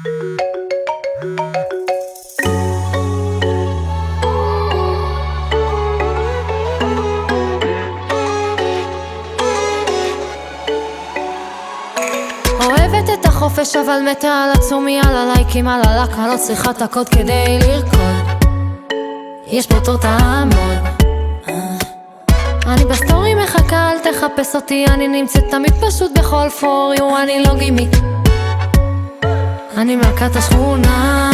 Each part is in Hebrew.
אוהבת את החופש אבל מתה על עצומי, על הלייקים, על הלק, אני לא צריכה את הקוד כדי לרקוד. יש פה תור תעמוד, אני בסטורי מחכה, אל תחפש אותי, אני נמצאת תמיד פשוט בכל פוריו, אני לא גימיק, אני מלכת השכונה.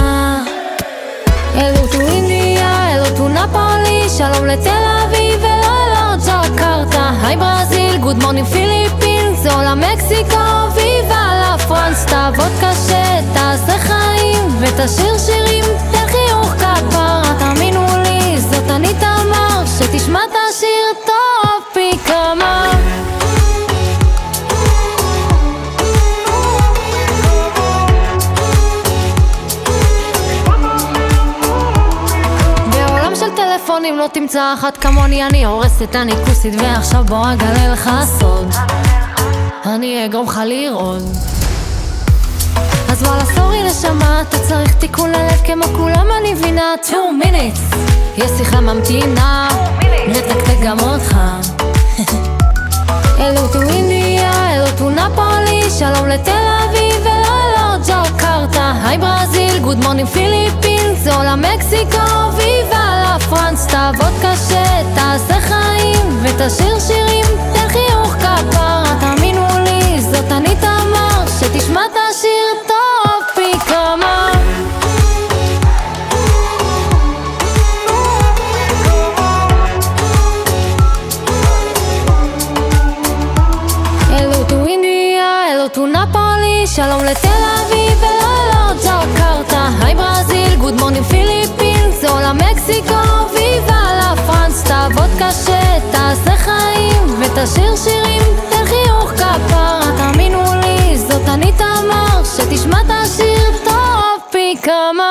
אלו טו אינדיה, אלו טו נפולי, שלום לתל אביב ולא ג'קרטה. היי ברזיל, גוד מורנינג פיליפינס, עולה מקסיקו, ויבה לה פרנס. תעבוד קשה, תעשה חיים ותשיר שירים, תן חיוך כפרה. תאמינו לי, זאת אני תמר, שתשמע את השיר טוב פי כמה. טלפונים לא תמצא אחת כמוני, אני הורסת, אני כוסית, ועכשיו בוא אגלה לך סוד, אני אגרום לך לרעוד. אז וואלה סורי נשמה, אתה צריך תיקון ללב כמו כולם, אני מבינה. 2 minutes, יש שיחה ממתינה, נתקתק גם אותך. אלו טו אינדיה, אלו טו נפולי, שלום לתל אביב ולא ג'קרטה. היי ברזיל, גוד מורנינג פיליפינס, עולה מקסיקו, ויבה לה פרנס. תעבוד קשה, תעשה חיים ותשיר שירים, תן חיוך כפרה. תאמינו לי, זאת אני תמר, שתשמע את השיר טוב פי כמה. אלו טו אינדיה, אלו טו נפולי, שלום לתל אביב ולא ג'קרטה. היי ברזיל, גוד מורנינג פיליפינס, עולה מקסיקו, ויבה לה פרנס. תעבוד קשה, תעשה חיים ותשיר שירים, תן חיוך כפרה. תאמינו לי, זאת אני תמר, שתשמע את השיר טוב פי כמה.